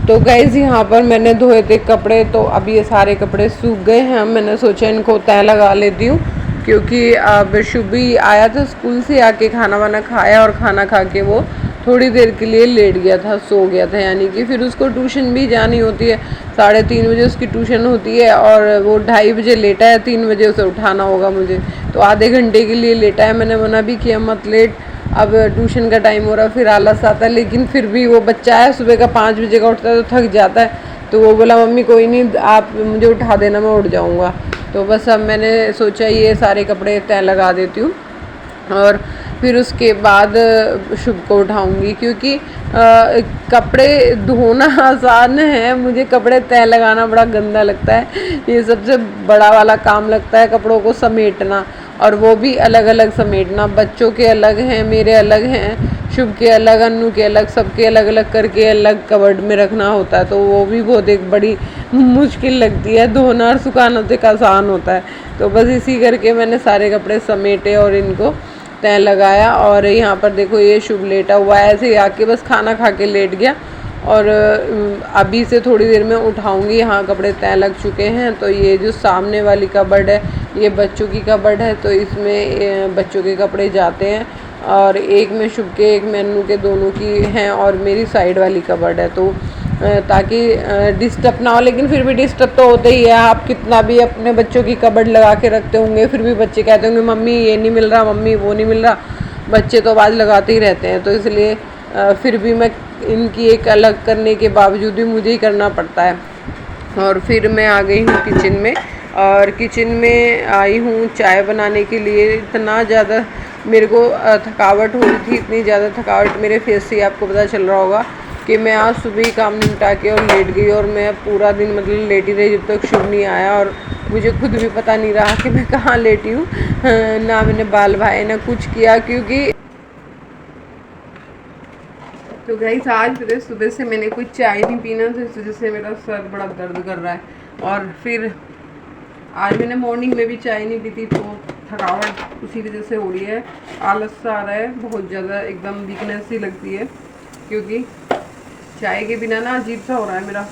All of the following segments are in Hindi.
तो गाइज़ यहाँ पर मैंने धोए थे कपड़े, तो अब ये सारे कपड़े सूख गए हैं। मैंने सोचा इनको तह लगा लेती हूँ, क्योंकि अब शुभी आया था स्कूल से, आके खाना वाना खाया और खाना खा के वो थोड़ी देर के लिए लेट गया था, सो गया था। यानी कि फिर उसको ट्यूशन भी जानी होती है, 3:30 बजे उसकी ट्यूशन होती है और वो 2:30 बजे लेटा है, 3 बजे उसे उठाना होगा मुझे, तो आधे घंटे के लिए लेटा है। मैंने मना भी किया मत लेट, अब ट्यूशन का टाइम हो रहा है, फिर आलस आता है। लेकिन फिर भी वो बच्चा है, सुबह का 5 बजे का उठता है तो थक जाता है, तो वो बोला मम्मी कोई नहीं आप मुझे उठा देना, मैं उठ जाऊँगा। तो बस अब मैंने सोचा ये सारे कपड़े तह लगा देती हूँ और फिर उसके बाद शुभ को उठाऊँगी, क्योंकि कपड़े धोना आसान है, मुझे कपड़े तह लगाना बड़ा गंदा लगता है। ये सबसे बड़ा वाला काम लगता है, कपड़ों को समेटना, और वो भी अलग अलग समेटना। बच्चों के अलग हैं, मेरे अलग हैं, शुभ के अलग, अन्नू के अलग, सबके अलग अलग करके अलग कवर्ड में रखना होता है। तो वो भी बहुत एक बड़ी मुश्किल लगती है, धोना और सुखाना तो एक आसान होता है। तो बस इसी करके मैंने सारे कपड़े समेटे और इनको तह लगाया। और यहाँ पर देखो ये शुभ लेटा हुआ है, ऐसे ही आके बस खाना खा के लेट गया, और अभी से थोड़ी देर में उठाऊंगी। यहाँ कपड़े तय लग चुके हैं। तो ये जो सामने वाली कबर्ड है ये बच्चों की कबर्ड है, तो इसमें बच्चों के कपड़े जाते हैं, और एक में शुभ के एक में अन्नू के, दोनों की हैं, और मेरी साइड वाली कबर्ड है, तो ताकि डिस्टर्ब ना हो। लेकिन फिर भी डिस्टर्ब तो होते ही है, आप कितना भी अपने बच्चों की कबर्ड लगा के रखते होंगे, फिर भी बच्चे कहते होंगे मम्मी ये नहीं मिल रहा, मम्मी वो नहीं मिल रहा। बच्चे तो आवाज़ लगाते ही रहते हैं, तो इसलिए फिर भी मैं इनकी एक अलग करने के बावजूद भी मुझे ही करना पड़ता है। और फिर मैं आ गई हूँ किचन में, और किचन में आई हूँ चाय बनाने के लिए। इतना ज़्यादा मेरे को थकावट हो रही थी, इतनी ज़्यादा थकावट मेरे फेस से आपको पता चल रहा होगा कि मैं आज सुबह ही काम निपटा के और लेट गई, और मैं पूरा दिन मतलब लेटी रही जब तक शुभ नहीं आया, और मुझे खुद भी पता नहीं रहा कि मैं कहाँ लेटी हूँ। ना मैंने बाल भाए ना कुछ किया, क्योंकि तो गाइस आज फिर सुबह से मैंने कोई चाय नहीं पीना, तो इस वजह से मेरा सर बड़ा दर्द कर रहा है। और फिर आज मैंने मॉर्निंग में भी चाय नहीं पी थी, तो थकावट उसी वजह से हो रही है, आलस सा आ रहा है बहुत ज़्यादा, एकदम वीकनेस सी लगती है, क्योंकि चाय के बिना ना अजीब सा हो रहा है मेरा।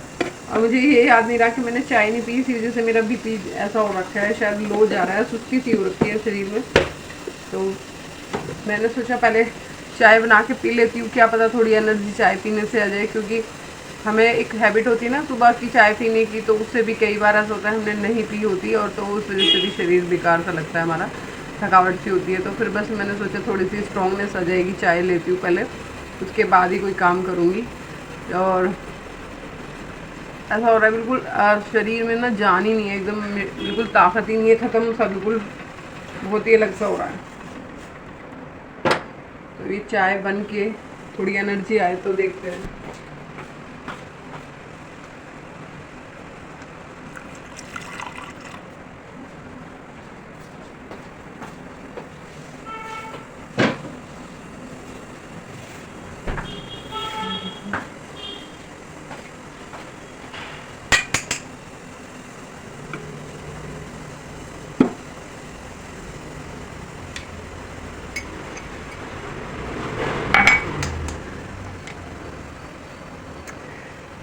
और मुझे ये याद नहीं रहा कि मैंने चाय नहीं पी, इसी वजह से मेरा बीपी ऐसा हो रखा है, शायद लो जा रहा है, सुस्ती सी हो रखी है शरीर में। तो मैंने सोचा पहले चाय बना के पी लेती हूँ, क्या पता थोड़ी एनर्जी चाय पीने से आ जाए, क्योंकि हमें एक हैबिट होती है ना सुबह की चाय पीने की, तो उससे भी कई बार ऐसा होता है हमने नहीं पी होती, और तो उस वजह से भी शरीर बेकार सा लगता है हमारा, थकावट सी होती है। तो फिर बस मैंने सोचा थोड़ी सी स्ट्रॉन्गनेस आ जाएगी, चाय लेती हूँ पहले, उसके बाद ही कोई काम करूँगी। और ऐसा हो रहा है बिल्कुल शरीर में ना जान ही नहीं है, एकदम बिल्कुल ताकत ही नहीं है, ख़त्म सा बिल्कुल, बहुत ही अलग सा हो रहा है। तो ये चाय बन के थोड़ी एनर्जी आए तो देखते हैं।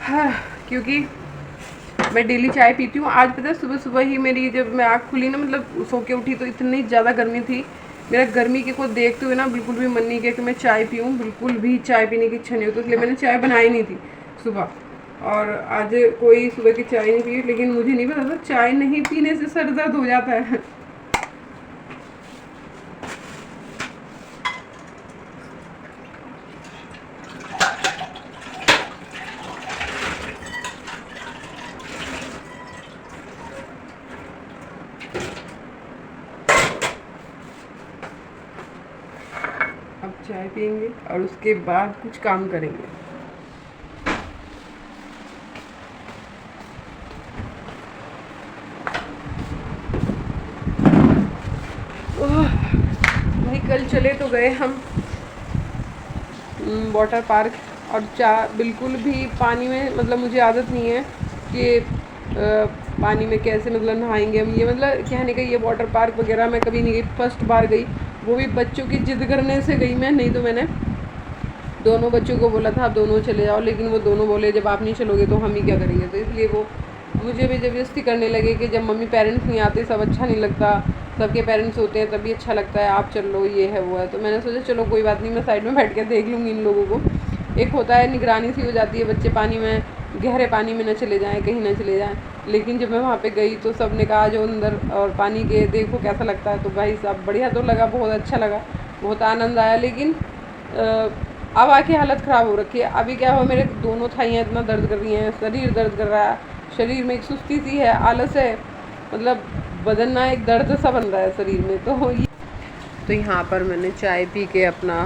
हाँ, क्योंकि मैं डेली चाय पीती हूँ। आज पता है सुबह सुबह ही मेरी जब मैं आँख खुली ना, मतलब सो के उठी, तो इतनी ज़्यादा गर्मी थी, मेरा गर्मी के को देखते हुए ना बिल्कुल भी मन नहीं किया कि मैं चाय पीऊँ, बिल्कुल भी चाय पीने की इच्छा नहीं होती, इसलिए मैंने चाय बनाई नहीं थी सुबह। और आज कोई सुबह की चाय नहीं पी, लेकिन मुझे नहीं पता था चाय नहीं पीने से सर दर्द हो जाता है। अब चाय पियेंगे और उसके बाद कुछ काम करेंगे। भाई कल चले तो गए हम वाटर पार्क, और बिल्कुल भी पानी में, मतलब मुझे आदत नहीं है कि पानी में कैसे मतलब नहाएंगे हम, ये मतलब कहने का, ये वाटर पार्क वगैरह मैं कभी नहीं गई, फर्स्ट बार गई, वो भी बच्चों की जिद करने से गई मैं, नहीं तो मैंने दोनों बच्चों को बोला था आप दोनों चले जाओ, लेकिन वो दोनों बोले जब आप नहीं चलोगे तो हम ही क्या करेंगे। तो इसलिए वो मुझे भी ज़बरदस्ती करने लगे कि जब मम्मी पेरेंट्स नहीं आते सब अच्छा नहीं लगता, सबके पेरेंट्स होते हैं तभी अच्छा लगता है, आप चल लो, ये है वो है। तो मैंने सोचा चलो कोई बात नहीं, मैं साइड में बैठ के देख लूँगी इन लोगों को। एक होता है निगरानी सी हो जाती है, बच्चे पानी में, गहरे पानी में न चले जाएँ, कहीं ना चले जाएँ। लेकिन जब मैं वहाँ पे गई तो सब ने कहा जो अंदर और पानी के देखो कैसा लगता है। तो भाई साहब बढ़िया तो लगा, बहुत अच्छा लगा, बहुत आनंद आया। लेकिन अब आके हालत ख़राब हो रखी है। अभी क्या हुआ, मेरे दोनों थाइयाँ इतना दर्द कर रही हैं, शरीर दर्द कर रहा है, शरीर में एक सुस्ती सी है, आलस है, मतलब बदन ना एक दर्द सा बन रहा है शरीर में। तो यहाँ पर मैंने चाय पी के अपना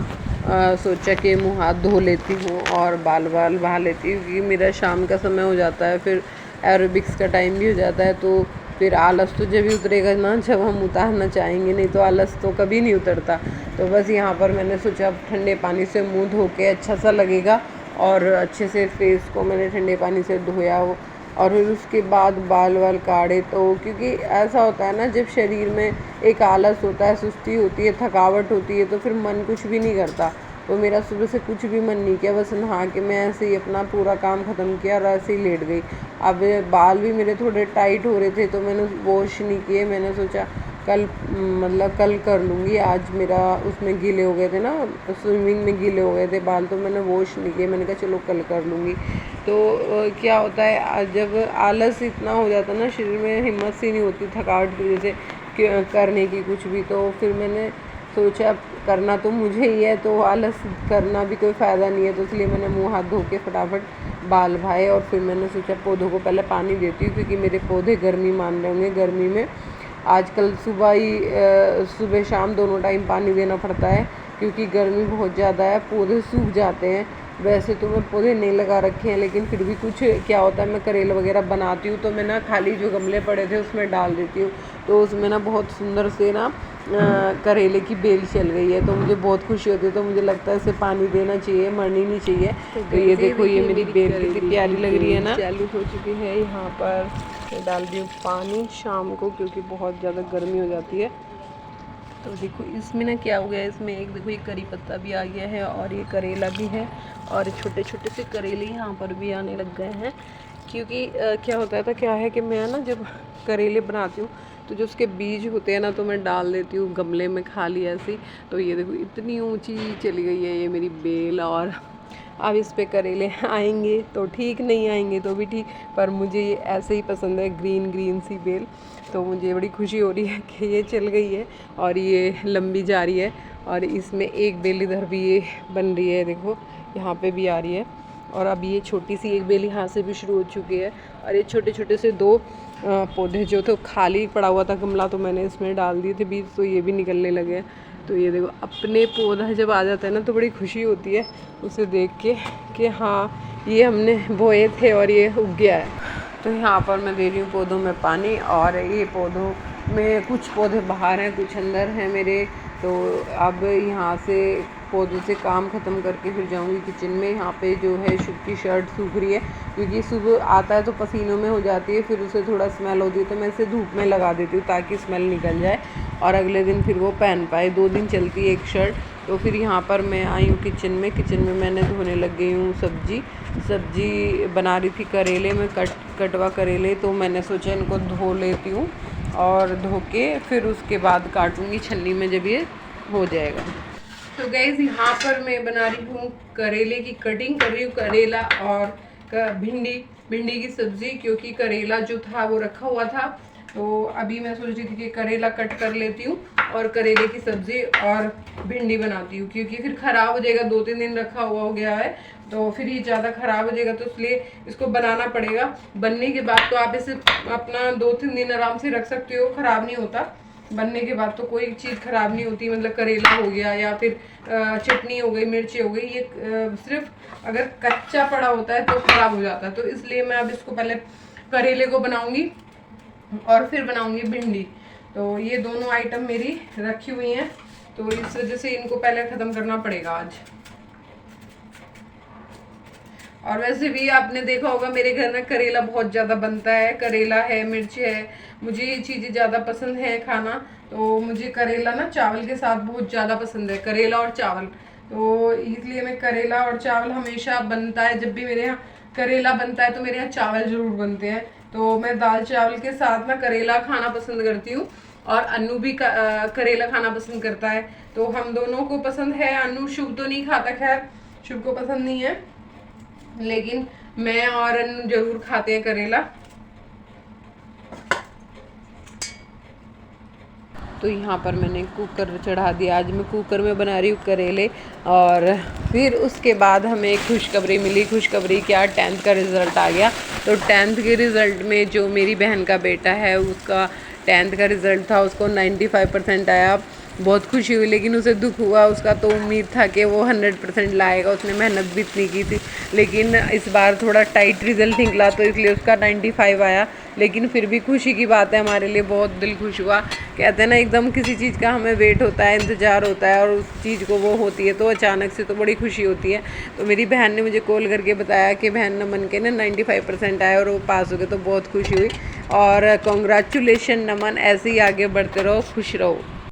सोचा कि मुँह हाथ धो लेती हूँ और बाल बहा लेती हूँ, क्योंकि मेरा शाम का समय हो जाता है, फिर एरोबिक्स का टाइम भी हो जाता है। तो फिर आलस तो जब भी उतरेगा ना जब हम उतारना चाहेंगे, नहीं तो आलस तो कभी नहीं उतरता। तो बस यहाँ पर मैंने सोचा ठंडे पानी से मुंह धो के अच्छा सा लगेगा, और अच्छे से फेस को मैंने ठंडे पानी से धोया हो, और फिर उसके बाद बाल काढ़े। तो क्योंकि ऐसा होता है ना, जब शरीर में एक आलस होता है, सुस्ती होती है, थकावट होती है, तो फिर मन कुछ भी नहीं करता। तो मेरा सुबह से कुछ भी मन नहीं किया, बस नहा के मैं ऐसे ही अपना पूरा काम ख़त्म किया और ऐसे ही लेट गई। अब बाल भी मेरे थोड़े टाइट हो रहे थे तो मैंने वॉश नहीं किए, मैंने सोचा कल कर लूँगी। आज मेरा उसमें गीले हो गए थे ना, स्विमिंग में गीले हो गए थे बाल, तो मैंने वॉश नहीं किए, मैंने कहा चलो कल कर लूँगी। तो क्या होता है जब आलस इतना हो जाता है ना, शरीर में हिम्मत सी नहीं होती थकावट की वजह से करने की कुछ भी। तो फिर मैंने सोचा करना तो मुझे ही है, तो आलस करना भी कोई फ़ायदा नहीं है। तो इसलिए मैंने मुँह हाथ धो के फटाफट बाल भाए, और फिर मैंने सोचा पौधों को पहले पानी देती हूँ, क्योंकि मेरे पौधे गर्मी मान रहे होंगे। गर्मी में आजकल सुबह शाम दोनों टाइम पानी देना पड़ता है, क्योंकि गर्मी बहुत ज़्यादा है, पौधे सूख जाते हैं। वैसे तो मैं पौधे नहीं लगा रखे हैं, लेकिन फिर भी कुछ क्या होता है, मैं करेला वगैरह बनाती हूँ तो मैं ना खाली जो गमले पड़े थे उसमें डाल देती हूँ। तो उसमें ना बहुत सुंदर से ना करेले की बेल चल गई है, तो मुझे बहुत खुशी होती है। तो मुझे लगता है इसे पानी देना चाहिए, मरनी नहीं चाहिए। तो ये देखो ये मेरी बेल कितनी प्यारी लग रही है ना, चालू हो चुकी है। यहाँ पर डाल दी हूँ पानी शाम को, क्योंकि बहुत ज़्यादा गर्मी हो जाती है। तो देखो इसमें ना क्या हो गया, इसमें एक देखो ये करी पत्ता भी आ गया है, और ये करेला भी है, और छोटे छोटे से करेले यहाँ पर भी आने लग गए हैं। क्योंकि क्या होता था, क्या है कि मैं ना जब करेले बनाती हूँ तो जो उसके बीज होते हैं ना, तो मैं डाल देती हूँ गमले में खाली ऐसी। तो ये देखो इतनी ऊंची चली गई है ये मेरी बेल, और अब इस पे करेले आएंगे तो ठीक, नहीं आएंगे तो भी ठीक, पर मुझे ये ऐसे ही पसंद है, ग्रीन ग्रीन सी बेल। तो मुझे बड़ी खुशी हो रही है कि ये चल गई है और ये लंबी जा रही है, और इसमें एक बेल इधर भी ये बन रही है, देखो यहाँ पे भी आ रही है। और अब ये छोटी सी एक बेल यहाँ से भी शुरू हो चुकी है, और ये छोटे छोटे से दो पौधे जो थे खाली पड़ा हुआ था गमला, तो मैंने इसमें डाल दिए थे बीज, तो ये भी निकलने लगे हैं। तो ये देखो अपने पौधा जब आ जाता है ना, तो बड़ी खुशी होती है उसे देख के कि हाँ ये हमने बोए थे और ये उग गया है। तो यहाँ पर मैं दे रही हूँ पौधों में पानी, और ये पौधों में कुछ पौधे बाहर हैं, कुछ अंदर हैं मेरे। तो अब यहाँ से पौधों से काम ख़त्म करके फिर जाऊँगी किचन में। यहाँ पे जो है शुभ की शर्ट सूख रही है, क्योंकि सुबह आता है तो पसीनों में हो जाती है, फिर उसे थोड़ा स्मेल होती है, तो मैं इसे धूप में लगा देती हूँ ताकि स्मेल निकल जाए, और अगले दिन फिर वो पहन पाए। 2 दिन चलती है एक शर्ट। तो फिर यहाँ पर मैं आई हूँ किचन में। किचन में मैंने धोने लग गई हूँ सब्जी बना रही थी करेले में, कटवा करेले। तो मैंने सोचा इनको धो लेती हूँ, और धो के फिर उसके बाद काटूँगी छन्नी में जब ये हो जाएगा। तो गाइस यहाँ पर मैं बना रही हूँ करेले की कटिंग कर रही हूँ, करेला और भिंडी की सब्ज़ी, क्योंकि करेला जो था वो रखा हुआ था। तो अभी मैं सोच रही थी कि करेला कट कर लेती हूँ और करेले की सब्ज़ी और भिंडी बनाती हूँ, क्योंकि फिर ख़राब हो जाएगा, 2-3 दिन रखा हुआ हो गया है, तो फिर ये ज़्यादा ख़राब हो जाएगा। तो इसलिए इसको बनाना पड़ेगा। बनने के बाद तो आप इसे अपना 2-3 दिन आराम से रख सकते हो, ख़राब नहीं होता। बनने के बाद तो कोई चीज़ ख़राब नहीं होती, मतलब करेला हो गया या फिर चटनी हो गई, मिर्ची हो गई, ये सिर्फ अगर कच्चा पड़ा होता है तो ख़राब हो जाता है। तो इसलिए मैं अब इसको पहले करेले को बनाऊँगी और फिर बनाऊँगी भिंडी। तो ये दोनों आइटम मेरी रखी हुई हैं, तो इस वजह से इनको पहले ख़त्म करना पड़ेगा आज। और वैसे भी आपने देखा होगा मेरे घर में करेला बहुत ज़्यादा बनता है, करेला है, मिर्च है, मुझे ये चीज़ें ज़्यादा पसंद है खाना। तो मुझे करेला ना चावल के साथ बहुत ज़्यादा पसंद है, करेला और चावल। तो इसलिए मैं करेला और चावल हमेशा बनता है, जब भी मेरे यहाँ करेला बनता है तो मेरे यहाँ चावल जरूर बनते हैं। तो मैं दाल चावल के साथ ना करेला खाना पसंद करती हूँ, और अन्नू भी करेला खाना पसंद करता है। तो हम दोनों को पसंद है। अन्नू शुभ तो नहीं खाता, खैर शुभ को पसंद नहीं है, लेकिन मैं और अन्नू जरूर खाते हैं करेला। तो यहाँ पर मैंने कुकर चढ़ा दिया। आज मैं कुकर में बना रही हूँ करेले। और फिर उसके बाद हमें एक खुशखबरी मिली। खुशखबरी क्या, 10th का रिज़ल्ट आ गया। तो 10th के रिज़ल्ट में जो मेरी बहन का बेटा है उसका 10th का रिज़ल्ट था, उसको 95% आया। बहुत खुशी हुई, लेकिन उसे दुख हुआ। उसका तो उम्मीद था कि वो 100% लाएगा, उसने मेहनत भी इतनी की थी, लेकिन इस बार थोड़ा टाइट रिज़ल्ट निकला तो इसलिए उसका 95 आया। लेकिन फिर भी खुशी की बात है, हमारे लिए बहुत दिल खुश हुआ। कहते हैं ना, एकदम किसी चीज़ का हमें वेट होता है, इंतज़ार होता है, और उस चीज़ को वो होती है तो अचानक से तो बड़ी खुशी होती है। तो मेरी बहन ने मुझे कॉल करके बताया कि बहन नमन के ना 95% आए और वो पास हो गए, तो बहुत खुशी हुई। और कॉन्ग्रेचुलेशन नमन, ऐसे ही आगे बढ़ते रहो, खुश रहो।